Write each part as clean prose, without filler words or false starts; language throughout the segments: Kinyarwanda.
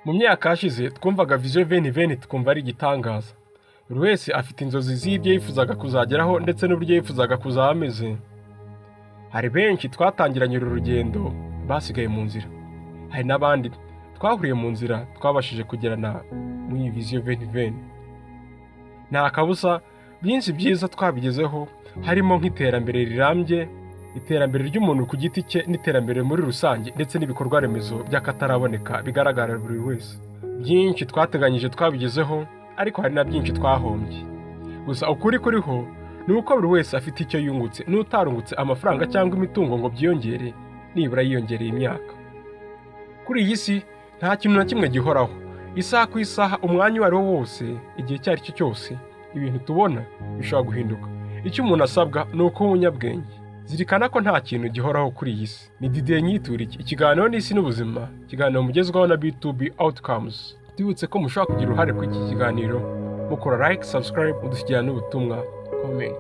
Mu myaka yashize twumvaga Vision 2020 twumva ari igitangaza. Buri wese afite inzozi z'ibyo yifuzaga kuzageraho ndetse n'uburyo yifuzaga kuzaba ameze. Hari benshi twatangiranye uru rugendo basigaye mu nzira. Hari n'abandi twahuriye mu nzira twabashije kugerana muri Vision 2020. Nta kabuza byinshi byiza twabigezeho, harimo nk'iterambere rirambye, iterambere ry'umuntu ku giti cye n'iterambere muri rusange ndetse n'ibikorwa remezo by'akataraboneka bigaragara buri wese. Byinshi twateganyije twabigezeho, ariko hari na byinshi twahombye. Gusa ukuri kuriho ni uko buri wese afite icyo yungutse, n'utarungutse amafaranga cyangwa imitungo ngo byiyongere, nibura yiyongereye imyaka. Kuri iyi si nta kintu na kimwe gihoraho. Isaha ku isaha, umwanya uwo ari wo wose, igihe icyo ari cyo cyose, ibintu tubona bishobora guhinduka. Icyo umuntu asabwa ni uko umunyabwenge. Zirikana ko nta kintu gihoraho kuri iyi si. Ni Didier Nyituriki, ikiganiro n'isi n'ubuzima, ikiganiro mugezwaho na B2B Outcomes. Tubibutse ko mushobora kugira uruhare kuri iki kiganiro, mukora like, subscribe, mudusigira n'ubutumwa, comment.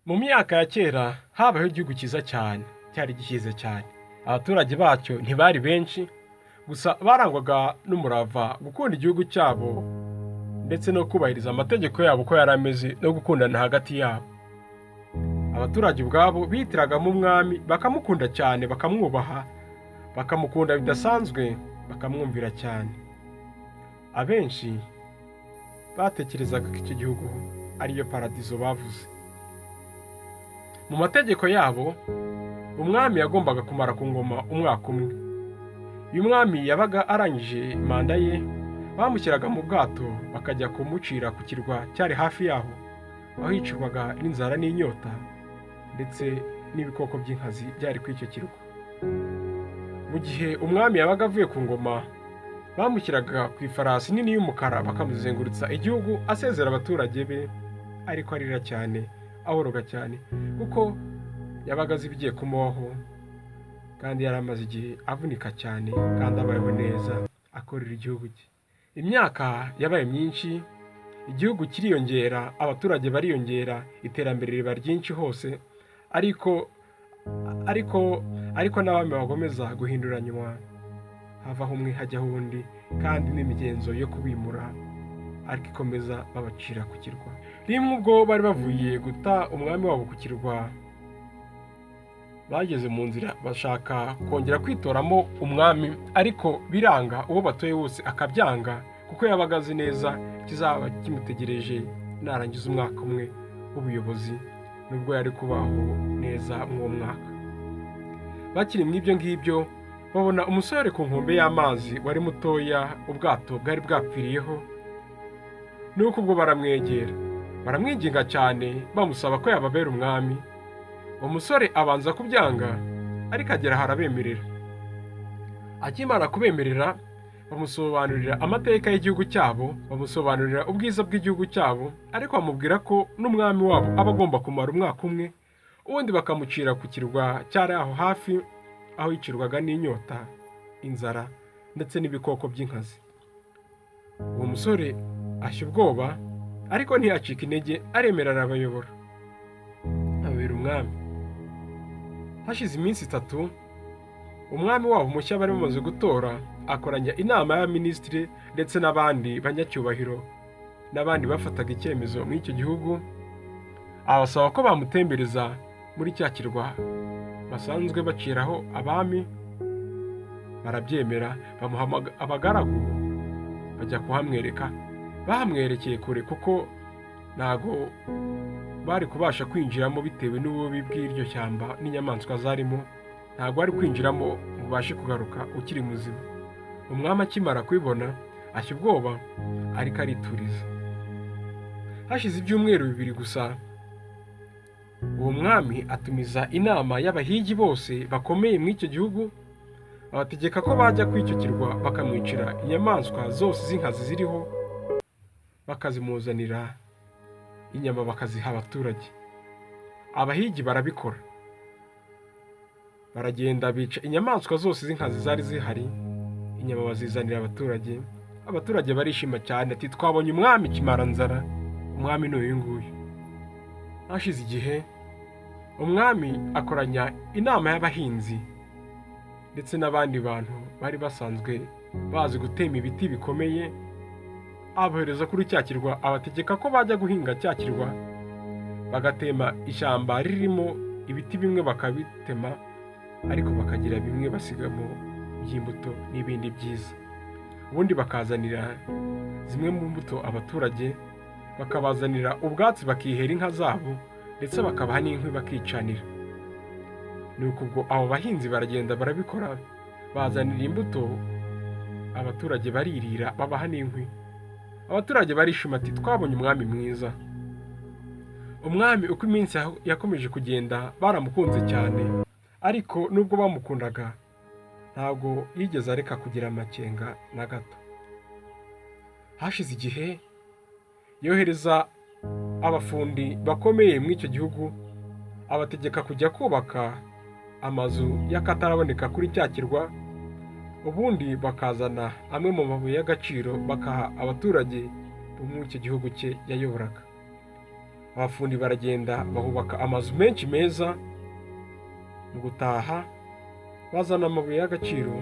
Mu myaka ya kera habaho igihugu cyiza cyane, cyari gikize cyane. Abaturage bacyo ntibari benshi, gusa barangwaga n'umurava, gukunda igihugu cyabo ndetse no kubahiriza amategeko yabo uko yari ameze no gukundana hagati yabo. Abaturage ubwabo bihitiragamo umwami, bakamukunda cyane, bakamwubaha, bakamukunda bidasanzwe, bakamwumvira cyane. Abenshi batekerezaga ko icyo gihugu ariyo paradizo bavuze. Mu mategeko yabo, umwami yagombaga kumara ku ngoma umwaka umwe. Uyu mwami yabaga arangije manda ye, bamushyiraga mu bwato bakajya kumucira ku kirwa cyari hafi yaho, aho yicirwaga n'inzara n'inyota ndetse n'ibikoko by'inkazi byari kuri icyo kirwa. Mu gihe umwami yabaga avuye ku ngoma, bamushyiraga ku ifarasi nini y'umukara bakamuzengurutsa igihugu asezera abaturage be, ariko arira cyane, ahoroga cyane, kuko yabaga azi ibigiye kumubaho kandi yari amaze igihe avunika cyane kandi abayeho neza akorera igihugu cye. Imyaka yabaye myinshi, igihugu kiriyongera, abaturage bariyongera, iterambere riba ryinshi hose, ariko n'abami bakomeza guhinduranywa, havaho umwe hajyaho undi, kandi n'imigenzo yo kubimura ariko ikomeza babacira ku kirwa. Rimwe ubwo bari bavuye guta umwami wabo ku kirwa, bageze mu nzira bashaka kongera kwitoramo umwami, ariko biranga, uwo batoye wose akabyanga, kuko yabaga azi neza kizaba kimutegereje narangiza umwaka umwe w'ubuyobozi, nubwo yari kubaho neza mw'uwo mwaka. Bakiri mu ibyo ngibyo, babona umusore ku nkombe y'amazi wari mutoya, ubwato bwari bwapfiriyeho. Nuko ubwo baramwinginga cyane, bamusaba ko yababera umwami. Umusore abanza kubyanga, ariko agera harabemerera. Akimara kubemerera, bamusobanurira amateka y'igihugu cyabo, bamusobanurira ubwiza bw'igihugu cyabo, ariko bamubwira ko n'umwami wabo aba agomba kumara umwaka umwe, ubundi bakamucira ku kirwa cyari aho hafi, aho yicirwaga n'inyota, inzara ndetse n'ibikoko by'inkazi. Uwo musore ashya ubwoba, ariko ntiyacika intege, aremera arabayobora, ababera umwami. Hashize iminsi 3, umwami wabo mushya bari bamaze gutora akoranya inama y'abaminisitiri ndetse n'abandi banyacyubahiro n'abandi bafataga icyemezo muri icyo gihugu, abasaba ko bamutembereza muri cya kirwa basanzwe baciraho abami. Barabyemera, bamuha abagaragu bajya kuhamwereka. Bahamwerekeye kure kuko ntago bari kubasha kwinjiramo bitewe n'ububi bw'iryo shyamba n'inyamaswa zarimo. Ntago bari kwinjiramo ngo ubashe kugaruka ukiri muzima. Umwami akimara kubibona ashya ubwoba, ariko arituriza. Hashize ibyumweru 2 gusa, uwo mwami atumiza inama y'abahigi bose bakomeye muri icyo gihugu, abategeka ko bajya kuri icyo kirwa bakamwicira inyamaswa zose z'inkazi ziriho, bakazimuzanira inyama bakaziha abaturage. Abahigi barabikora, baragenda bica inyamaswa zose z'inkazi zari zihari, inyama bazizanira abaturage. Abaturage barishima cyane, ati twabonye umwami kimaranzara, umwami n'uyu nguyu. Hashize igihe umwami akoranya inama y'abahinzi ndetse n'abandi bantu bari basanzwe bazi gutema ibiti bikomeye, abohereza kuri cya kirwa, abategeka ko bajya guhinga cya kirwa bagatema ishyamba ririmo ibiti bimwe bakabitema, ariko bakagira bimwe basigamo by'imbuto n'ibindi byiza. Ubundi bakazanira zimwe mu mbuto abaturage, bakabazanira ubwatsi bakihera inka zabo, ndetse bakabaha n'inkwi bakicanira. Nuko ubwo abo bahinzi baragenda barabikora, bazanira imbuto abaturage baririra, babaha n'inkwi. Abaturage barishima ati twabonye umwami mwiza. Umwami uko iminsi yakomeje kugenda baramukunze cyane, ariko nubwo bamukundaga ntabwo yigeze areka kugira amakenga na gato. Hashize igihe yohereza abafundi bakomeye muri icyo gihugu, abategeka kujya kubaka amazu y'akataraboneka kuri cya kirwa, ubundi bakazana amwe mu mabuye y'agaciro bakaha abaturage bo muri icyo gihugu cye yayoboraga. Abafundi baragenda bahubaka amazu menshi meza. Mu gutaha bazana amabuye y'agaciro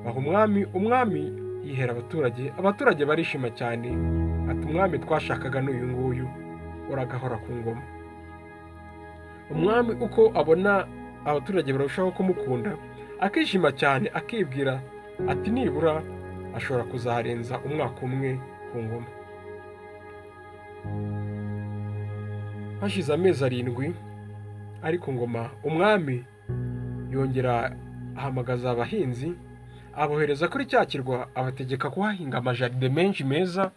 baha umwami yihera abaturage barishima cyane, ati umwami twashakaga n'uyu nguyu uragahora ku ngoma. Umwami uko abona abaturage barushaho kumukunda, akishima cyane, akibwira ati nibura ashobora kuzarenza umwaka umwe ku ngoma. Hashize amezi 7 ari ku ngoma, umwami yongera ahamagaza abahinzi, abohereza kuri cya kirwa, abategeka kuhahinga amajaride menshi meza,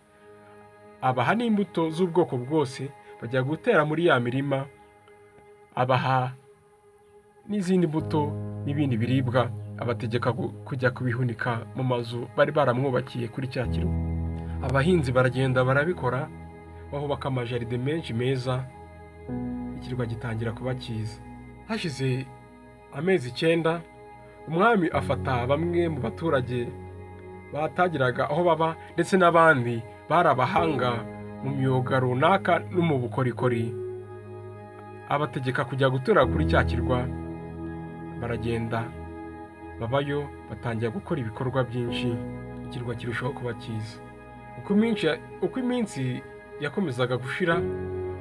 abaha n'imbuto z'ubwoko bwose bajya gutera muri ya mirima, abaha n'izindi mbuto n'ibindi biribwa, abategeka kujya kubihunika mu mazu bari baramwubakiye kuri cya kirwa. Abahinzi baragenda barabikora, bahubaka amajaride menshi meza, ikirwa gitangira kuba cyiza. Hashize amezi 9, umwami afata bamwe mu baturage batagiraga aho baba, ndetse n'abandi bari abahanga mu myuga runaka no mu bukorikori, abategeka kujya gutura kuri cya kirwa. Baragenda babayo, batangira gukora ibikorwa byinshi, ikirwa kirushaho kuba cyiza. Uko iminsi yakomezaga gushira,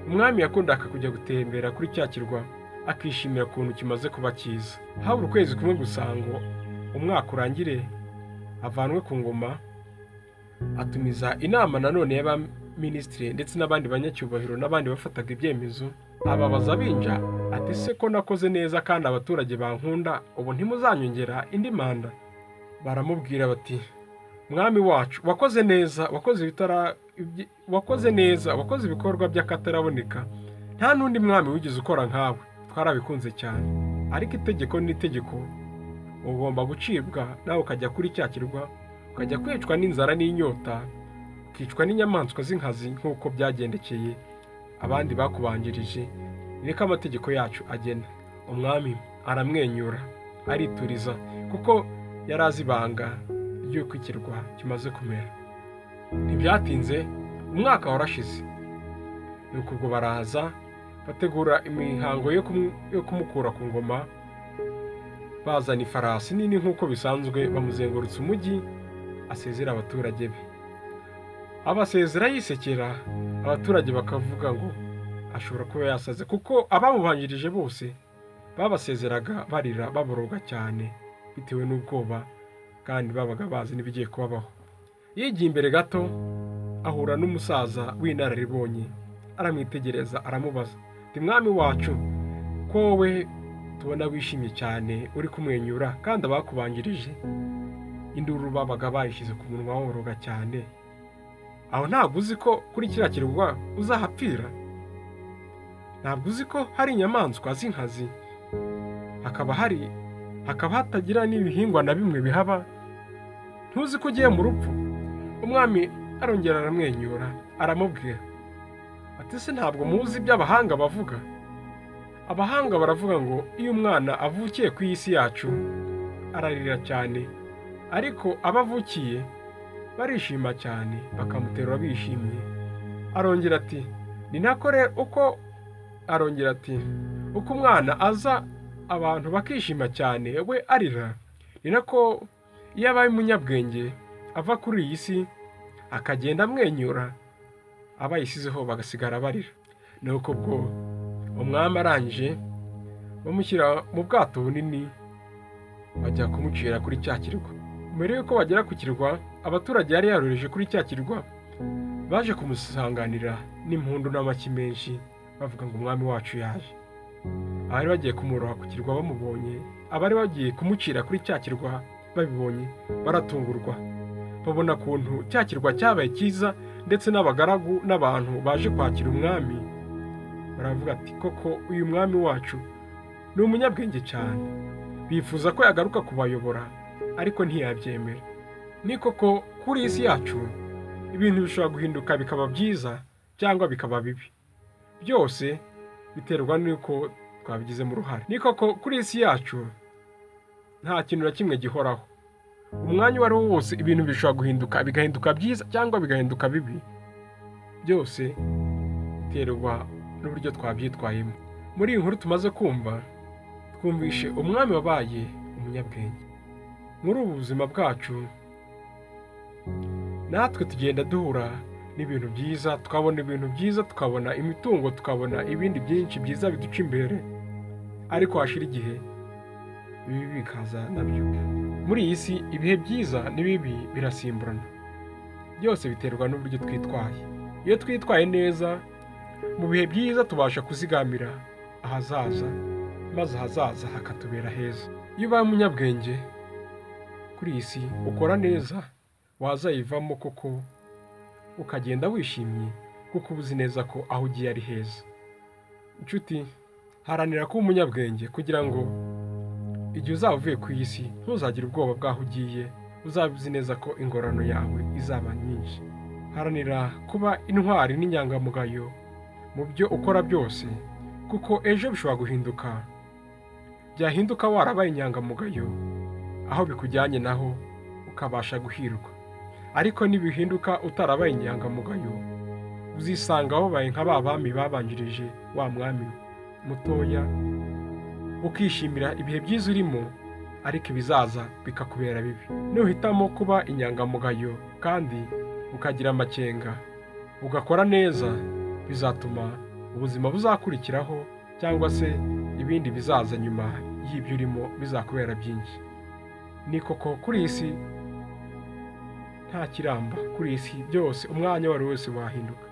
umwami yakundaga kujya gutembera kuri cya kirwa, akishimira ukuntu kimaze kuba cyiza. Habura ukwezi kumwe gusa ngo umwaka urangire avanwe ku ngoma, atumiza inama nanone y'abaminisitiri ndetse n'abandi banyacyubahiro n'abandi bafataga ibyemezo, ababaza binja ati se ko nakoze neza kandi abaturage bankunda, ubu ntimuzanyongera indi manda? Baramubwira bati mwami wacu, wakoze neza, wakoze ibikorwa by'akataraboneka, nta n'undi mwami wigeze ukora nkawe, twarabikunze cyane. Ariko itegeko n'itegeko, ugomba gucibwa nawe ukajya kuri cya kirwa, ukajya kwicwa n'inzara n'inyota, ukicwa n'inyamaswa z'inkazi nk'uko byagendekeye abandi bakubanjirije, niko amategeko yacu agena. Umwami aramwenyura, arituriza, kuko yari azi ibanga ry'uko ikirwa kimaze kumera. Ntibyatinze, umwaka warashize. Nuko ubwo baraza bategura imihango yo kumukura ku ngoma, bazana ifarasi nini nk'uko bisanzwe, bamuzengurutsa umujyi, asezera abaturage be. Abasezera yisekera, abaturage bakavuga ngo ashobora kuba yasaze, kuko abamubanjirije bose babasezeraga barira baboroga cyane bitewe n'ubwoba, kandi babaga bazi n'ibigiye kubabaho. Yigiye imbere gato, ahura n'umusaza w'inararibonye, aramwitegereza, aramubaza ati mwami wacu, ko wowe tubona wishimye cyane uri kumwenyura, kandi abakubanjirije induru babaga bayishyize ku munwa woroga cyane, aho ntabwo uzi ko kuri kiriya kirwa uzahapfira? Ntabwo uzi ko hari inyamaswa z'inkazi, hakaba hatagira n'ibihingwa na bimwe bihaba? Ntuzi ko ugiye mu rupfu? Umwami arongera aramwenyura, aramubwira ati se ntabwo muzi ibyo abahanga bavuga? Abahanga baravuga ngo iyo umwana avukiye ku isi yacu ararira cyane, ariko abavukiye barishima cyane, bakamuterura bishimye. Arongera ati ni nako rero uko arongera ati uko umwana aza abantu bakishima cyane we arira, ni nako iyo abaye umunyabwenge ava kuri iyi si akagenda amwenyura, abayisizeho bagasigara barira. Nuko ubwo umwami arangije bamushyira mu bwato bunini bajya kumucira kuri cya kirwa. Mbere y'uko bagera ku kirwa, abaturage yari yarohereje kuri cya kirwa baje kumusanganira n'impundu n'amashyi menshi bavuga ngo umwami wacu yaje. Abari bagiye kumuroha ku kirwa bamubonye, abari bagiye kumucira kuri cya kirwa babibonye baratungurwa, babona ukuntu cya kirwa cyabaye cyiza, ndetse n'abagaragu n'abantu baje kwakira umwami baravuga ati koko uyu mwami wacu ni umunyabwenge cyane. Bifuza ko yagaruka kubayobora ariko ntiyabyemera. Ni koko kuri iyi si yacu ibintu bishobora guhinduka bikaba byiza cyangwa bikaba bibi, byose biterwa n'uko twabigizemo uruhare. Ni koko kuri iyi si yacu nta kintu na kimwe gihoraho. Umwanya uwo ari wo wose ibintu bishobora guhinduka, bigahinduka byiza cyangwa bigahinduka bibi, byose biterwa n'uburyo twabyitwayemo. Muri iyi nkuru tumaze kumva, twumvishe umwami wabaye umunyabwenge. Muri ubu buzima bwacu natwe tugenda duhura n'ibintu byiza, tukabona ibintu byiza, tukabona imitungo, tukabona ibindi byinshi byiza biduca imbere, ariko hashira igihe ibibi bikaza nabyo. Muri iyi si ibihe byiza n'ibibi birasimburana, byose biterwa n'uburyo twitwaye. Iyo twitwaye neza mu bihe byiza tubasha kuzigamira ahazaza, maze ahazaza hakatubera heza. Iyo ubaye umunyabwenge kuri iyi si ukora neza, wazayivamo koko ukagenda wishimye, kuko uba uzi neza ko aho ugiye ari heza. Inshuti, haranira kuba umunyabwenge kugira ngo igihe uzaba uvuye ku iyi si ntuzagire ubwoba bw'aho ugiye, uzaba uzi neza ko ingororano yawe izaba nyinshi. Haranira kuba intwari n'inyangamugayo mu byo ukora byose, kuko ejo bishobora guhinduka. Byahinduka warabaye inyangamugayo, aho bikujyanye naho ukabasha guhirwa. Ariko nibihinduka utarabaye inyangamugayo, uzisanga wabaye nka ba bami babanjirije wa mwami mutoya, ukishimira ibihe byiza urimo, ariko ibizaza bikakubera bibi. Nuhitamo kuba inyangamugayo kandi ukagira amakenga, ugakora neza, bizatuma ubuzima buzakurikiraho cyangwa se ibindi bizaza nyuma y'ibyo urimo bizakubera byinshi. Ni koko kuri iyi si nta kiramba, kuri iyi si byose umwanya wari wese wahinduka,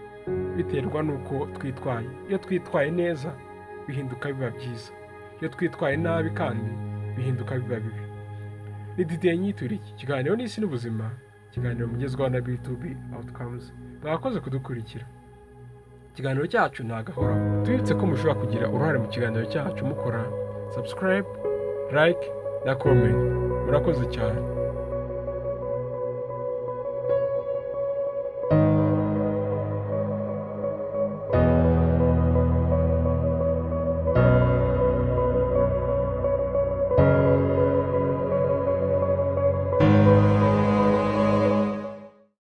biterwa n'uko twitwaye. Iyo twitwaye neza bihinduka biba byiza, iyo twitwaye nabi kandi bihinduka biba bibi. Ni Didier Nyituriki, ikiganiro n'isi n'ubuzima, ikiganiro mugezwaho na B2B Outcomes. Mwakoze kudukurikira. Ikiganiro cyacu ntagahoraho. Tubibutse ko mushobora kugira uruhare mu kiganiro cyacu mukora subscribe, like na comment. Murakoze cyane.